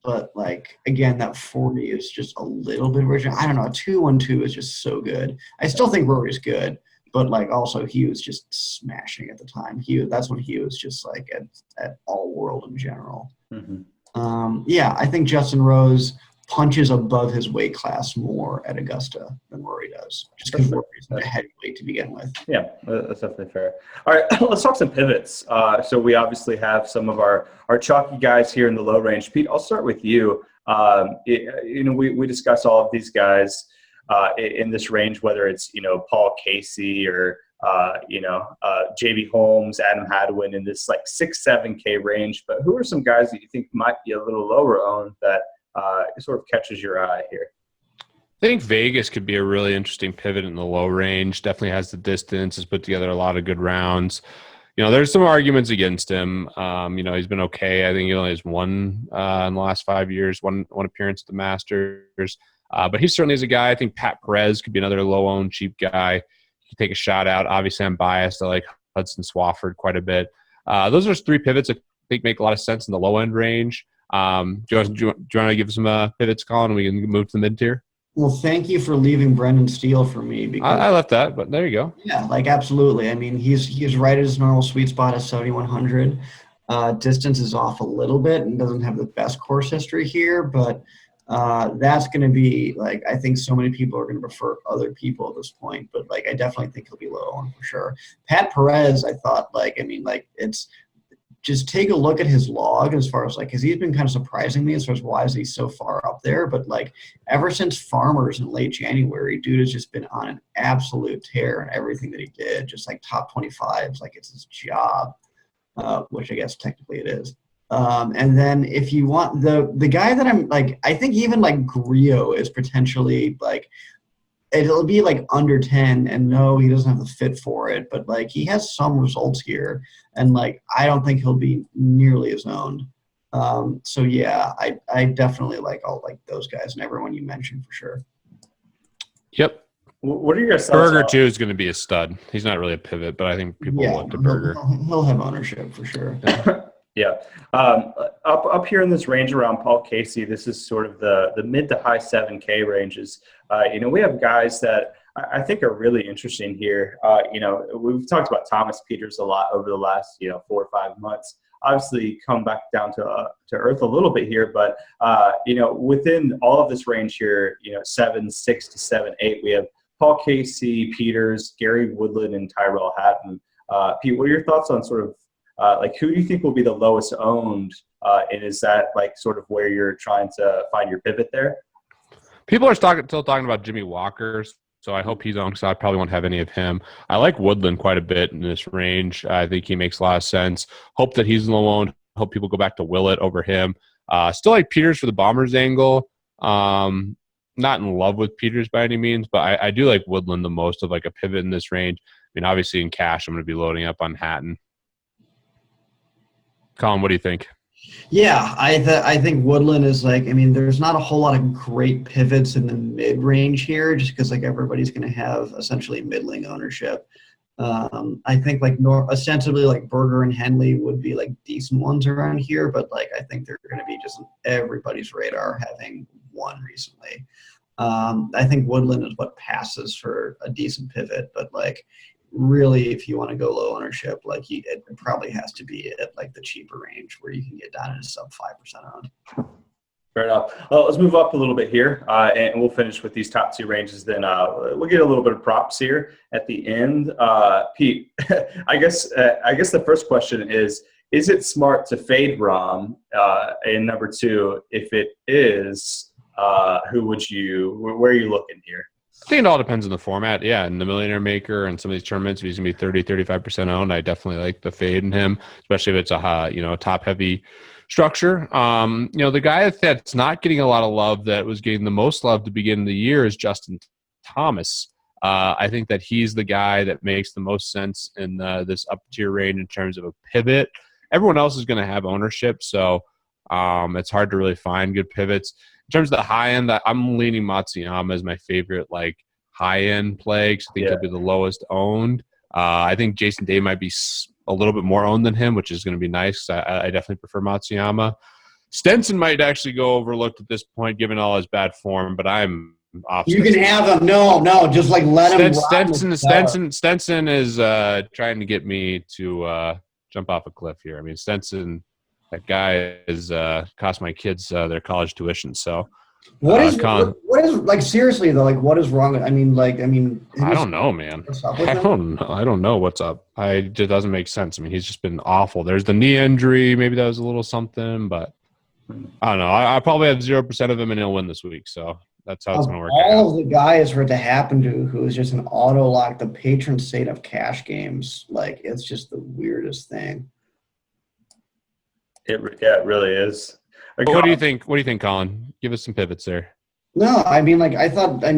But like, again, that 40 is just a little bit original. I don't know. A 2-1-2 is just so good. I still think Rory's good, but like also he was just smashing at the time. That's when he was just like at all world in general. Mm-hmm. Yeah, I think Justin Rose punches above his weight class more at Augusta than Rory does, just because Rory's a heavyweight to begin with. Yeah, that's definitely fair. All right, let's talk some pivots. So we obviously have some of our chalky guys here in the low range. Pete, I'll start with you. We discuss all of these guys in this range, whether it's Paul Casey or JB Holmes, Adam Hadwin in this like 6-7K range. But who are some guys that you think might be a little lower owned that sort of catches your eye here? I think Vegas could be a really interesting pivot in the low range. Definitely has the distance, has put together a lot of good rounds. There's some arguments against him. He's been okay. I think he only has one in the last 5 years, one appearance at the Masters. But he certainly is a guy. I think Pat Perez could be another low-owned, cheap guy. You can take a shot out. Obviously, I'm biased. I like Hudson Swafford quite a bit. Those are three pivots I think make a lot of sense in the low-end range. Do you want to give some pivots, Colin, and we can move to the mid-tier? Well, thank you for leaving Brendan Steele for me. Because I left that, but there you go. Yeah, like absolutely. I mean, he's right at his normal sweet spot of 7,100. Distance is off a little bit and doesn't have the best course history here, but that's going to be like, I think so many people are going to prefer other people at this point, but like I definitely think he'll be low on for sure. Pat Perez, I thought it's just take a look at his log as far as like, because he's been kind of surprising me as far as why is he so far up there. But like ever since Farmers in late January, dude has just been on an absolute tear in everything that he did, just like top 25s, like it's his job, which I guess technically it is. And then if you want the guy that I'm like, I think even like Griot is potentially like, it'll be like under 10 and no, he doesn't have the fit for it, but like he has some results here and like, I don't think he'll be nearly as owned. So yeah, I definitely like all like those guys and everyone you mentioned for sure. Yep. What are your thoughts? Berger too is going to be a stud. He's not really a pivot, but I think people look to Berger. He'll have ownership for sure. Yeah. Up here in this range around Paul Casey, this is sort of the mid to high 7K ranges. We have guys that I think are really interesting here. We've talked about Thomas Pieters a lot over the last, 4 or 5 months. Obviously come back down to earth a little bit here, but, within all of this range here, 7-6 to 7-8, we have Paul Casey, Pieters, Gary Woodland, and Tyrell Hatton. Pete, what are your thoughts on sort of who do you think will be the lowest owned? And is that like sort of where you're trying to find your pivot there? People are still talking about Jimmy Walker, so I hope he's on because I probably won't have any of him. I like Woodland quite a bit in this range. I think he makes a lot of sense. Hope that he's low owned. Hope people go back to Willett over him. Still like Pieters for the Bombers angle. Not in love with Pieters by any means, but I do like Woodland the most of like a pivot in this range. I mean, obviously in cash, I'm going to be loading up on Hatton. Colin, what do you think? Yeah, I think Woodland is like, I mean, there's not a whole lot of great pivots in the mid-range here just because like everybody's going to have essentially middling ownership. I think like ostensibly like Berger and Henley would be like decent ones around here, but like I think they're going to be just on everybody's radar having one recently. I think Woodland is what passes for a decent pivot, but like really, if you want to go low ownership, like it probably has to be at like the cheaper range where you can get down into sub 5% owned. Fair enough. Well, let's move up a little bit here, and we'll finish with these top two ranges. Then we'll get a little bit of props here at the end. Pete, I guess the first question is it smart to fade Rahm? And number two, if it is, where are you looking here? I think it all depends on the format. Yeah, in the Millionaire Maker and some of these tournaments, if he's going to be 30-35% owned, I definitely like the fade in him, especially if it's a top-heavy structure. The guy that's not getting a lot of love that was getting the most love to begin the year is Justin Thomas. I think that he's the guy that makes the most sense in this up tier range in terms of a pivot. Everyone else is going to have ownership, so it's hard to really find good pivots. In terms of the high end, I'm leaning Matsuyama as my favorite high end play because I think he'll be the lowest owned. I think Jason Day might be a little bit more owned than him, which is going to be nice. I definitely prefer Matsuyama. Stenson might actually go overlooked at this point, given all his bad form, but I'm off. You can have him. No, just let him. Stenson is trying to get me to jump off a cliff here. I mean, Stenson, that guy is cost my kids their college tuition. So. What is seriously though? What is wrong? I don't know, man. I don't know what's up. It just doesn't make sense. I mean, he's just been awful. There's the knee injury. Maybe that was a little something, but I don't know. I probably have 0% of him, and he'll win this week. So that's how it's going to work. All of the guys for it to happen to, who is just an auto lock, the patron saint of cash games. It's just the weirdest thing. It really is. What do you think? What do you think, Colin? Give us some pivots there. No,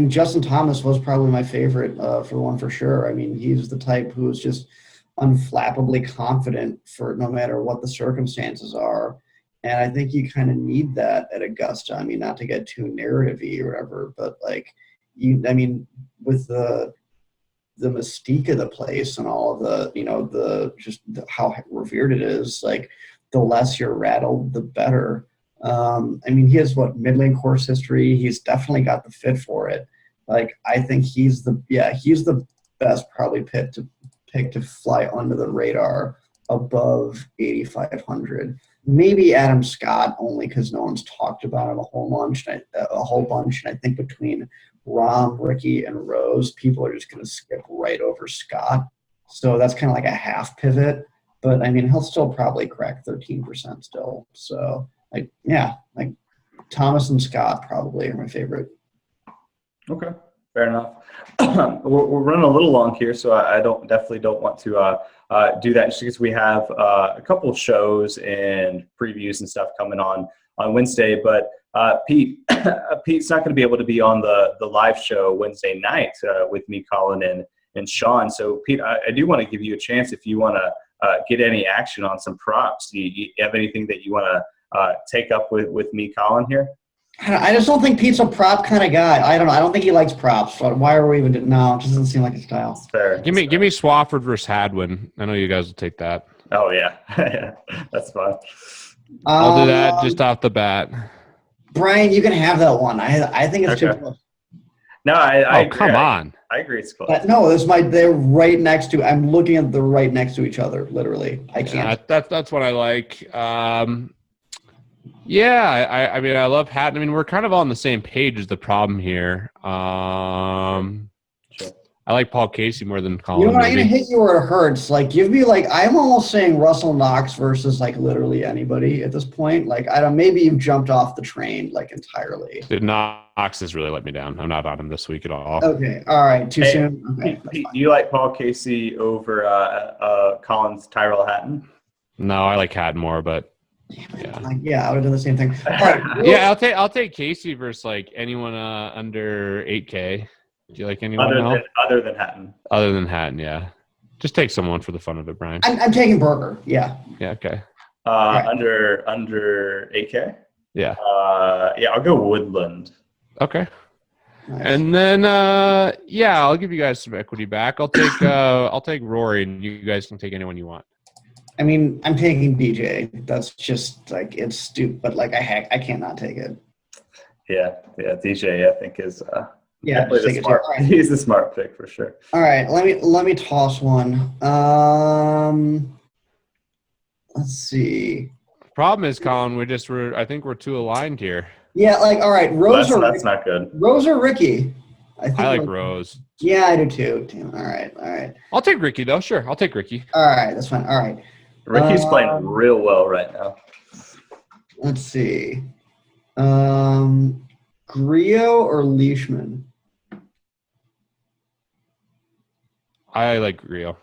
Justin Thomas was probably my favorite for one for sure. I mean, he's the type who is just unflappably confident for no matter what the circumstances are. And I think you kind of need that at Augusta. I mean, not to get too narrative-y or whatever, but with the mystique of the place and all of the, how revered it is, the less you're rattled, the better. He has mid-lane course history. He's definitely got the fit for it. I think he's the best probably pick to fly under the radar above 8,500. Maybe Adam Scott, only because no one's talked about him a whole bunch. And I think between Rahm, Ricky, and Rose, people are just going to skip right over Scott. So that's kind of like a half pivot. But he'll still probably crack 13% still. So. Thomas and Scott probably are my favorite. Okay, fair enough. We're running a little long here, so I definitely don't want to do that just because we have a couple of shows and previews and stuff coming on Wednesday. But Pete's not going to be able to be on the live show Wednesday night with me, Colin, and Sean. So Pete, I do want to give you a chance if you want to get any action on some props. Do you have anything that you want to take up with me, Colin, here? I just don't think Pete's a prop kind of guy. I don't know. I don't think he likes props. Why are we even? No, it just doesn't seem like his style. Fair. Give me Swafford versus Hadwin. I know you guys will take that. Oh yeah, yeah, that's fine. I'll do that just off the bat. Brian, you can have that one. I think it's too close. No, I agree. Come on. I agree. It's close. No, they're right next to. I'm looking at the right next to each other. Literally, I can't. That's what I like. Yeah, I love Hatton. We're kind of on the same page is the problem here. Sure. I like Paul Casey more than Colin. You know what? I'm going to hit you where it hurts. Give me, I'm almost saying Russell Knox versus, literally anybody at this point. Maybe you've jumped off the train, entirely. Dude, Knox has really let me down. I'm not on him this week at all. Okay. All right. Too soon? Okay. Pete, do you like Paul Casey over Colin's Tyrell Hatton? No, I like Hatton more, but yeah, I would have done the same thing. All right. Yeah, I'll take Casey versus anyone under 8K. Do you like anyone other than Hatton? Other than Hatton, yeah. Just take someone for the fun of it, Brian. I'm taking Berger. Yeah. Yeah. Okay. Right. Under 8K. Yeah. I'll go Woodland. Okay. Nice. And then I'll give you guys some equity back. I'll take Rory, and you guys can take anyone you want. I'm taking BJ. That's just it's stupid, but I cannot take it. Yeah, DJ I think is definitely the smart. Right. He's the smart pick for sure. All right, let me toss one. Let's see. Problem is, Colin, I think we're too aligned here. Yeah, all right, Rose that's not good. Rose or Ricky? I like Rose. Yeah, I do too. All right. I'll take Ricky though. Sure, I'll take Ricky. All right, that's fine. All right. Ricky's playing real well right now. Let's see. Grillo or Leishman? I like Grillo.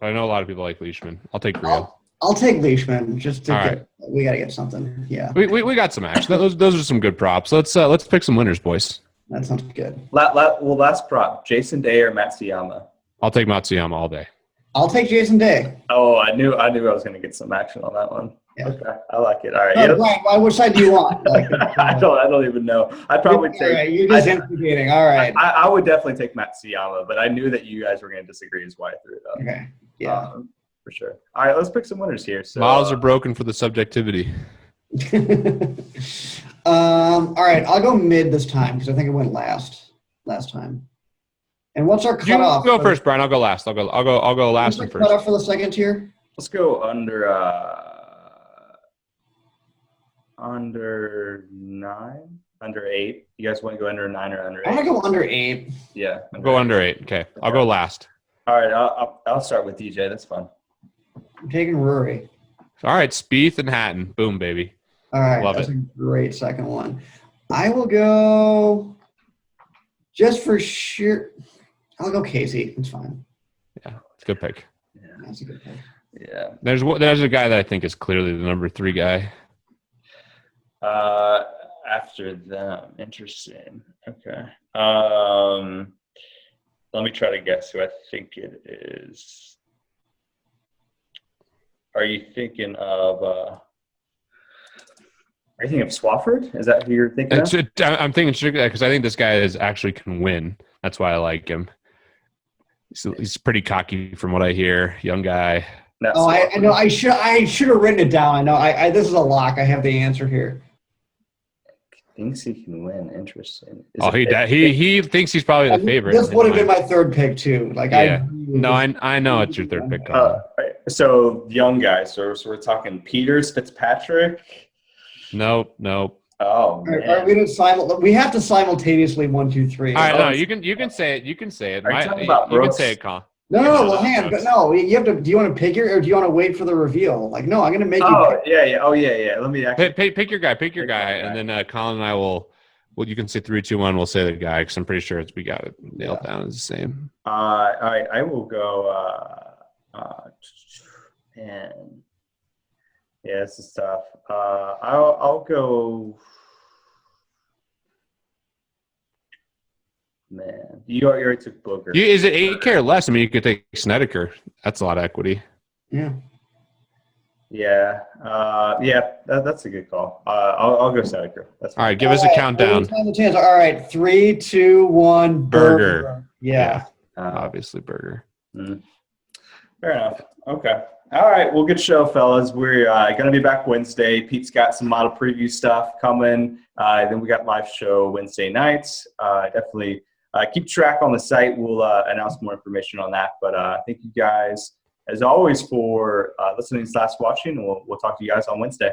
I know a lot of people like Leishman. I'll take Grillo. I'll take Leishman just to All get. right. We got to get something. Yeah, We got some action. Those are some good props. Let's pick some winners, boys. that sounds good. Last prop: Jason Day or Matsuyama. I'll take Matsuyama all day. I'll take Jason Day. Oh, I knew I was going to get some action on that one. Yeah. Okay, I like it. All right. No, Brian, which side do you want? Like, I don't even know. I'd probably take. Right, you're just instigating. All right. I would definitely take Matsuyama, but I knew that you guys were going to disagree. Is why I threw it up. Okay. Yeah. For sure. All right, let's pick some winners here. So, Models are broken for the subjectivity. All right. I'll go mid this time because I think it went last time. And what's our You cutoff? go first, Brian. I'll go last. I'll go last one What's our first. cutoff for the second tier? let's go under 9, under 8. You guys want to go under 9 or under 8? I'm gonna go under 8. Yeah. Go under 8. Okay. I'll go last. All right, I'll start with DJ. That's fun. I'm taking Rory. All right. Spieth and Hatton. Boom, baby. All right. Love That's it. a great second one. I will go just for sheer. I'll go Casey. It's fine. Yeah. It's a good pick. Yeah. That's a good pick. Yeah. There's a guy that I think is clearly the number 3 guy. After them, interesting. Okay. Let me try to guess who I think it is. Are you thinking of Swafford? Is that who you're thinking of? I'm thinking strictly because I think this guy actually can win. That's why I like him. He's pretty cocky from what I hear. Young guy. Oh, I know. I should have written it down. I know. This is a lock. I have the answer here. Thinks he can win. Interesting. He thinks he's probably the favorite. This would have been my third pick too. Like yeah. I know it's your third pick. Right. So young guys. So we're talking Peters, Fitzpatrick. Nope. All Oh right, man. we have to simultaneously 1, 2, 3. All right, no, you can say it. You can say it. Are you talking about you can Brooks? say it, Colin. No. Well, hang on. No, you have to. Do you want to pick or do you want to wait for the reveal? Like, no, I'm gonna make you. Oh yeah. Oh yeah. Let me actually Pick your guy. Pick your guy, and then Colin and I will. Well, you can say 3, 2, 1. We'll say the guy because I'm pretty sure we got it nailed down as the same. all right. I will go. And yeah, this is tough. I'll go. Man, you already took Booker. Is it 8K or less? I mean, you could take Snedeker. That's a lot of equity. Yeah. Yeah. That's a good call. I'll go Snedeker. That's fine. All right, give us a countdown. All right, 3, 2, 1. Burger. Yeah. Obviously, Burger. Fair enough. Okay. All right. Well, good show, fellas. We're going to be back Wednesday. Pete's got some model preview stuff coming. Then we got live show Wednesday nights. Definitely keep track on the site. We'll announce more information on that. But thank you guys, as always, for listening / watching. We'll talk to you guys on Wednesday.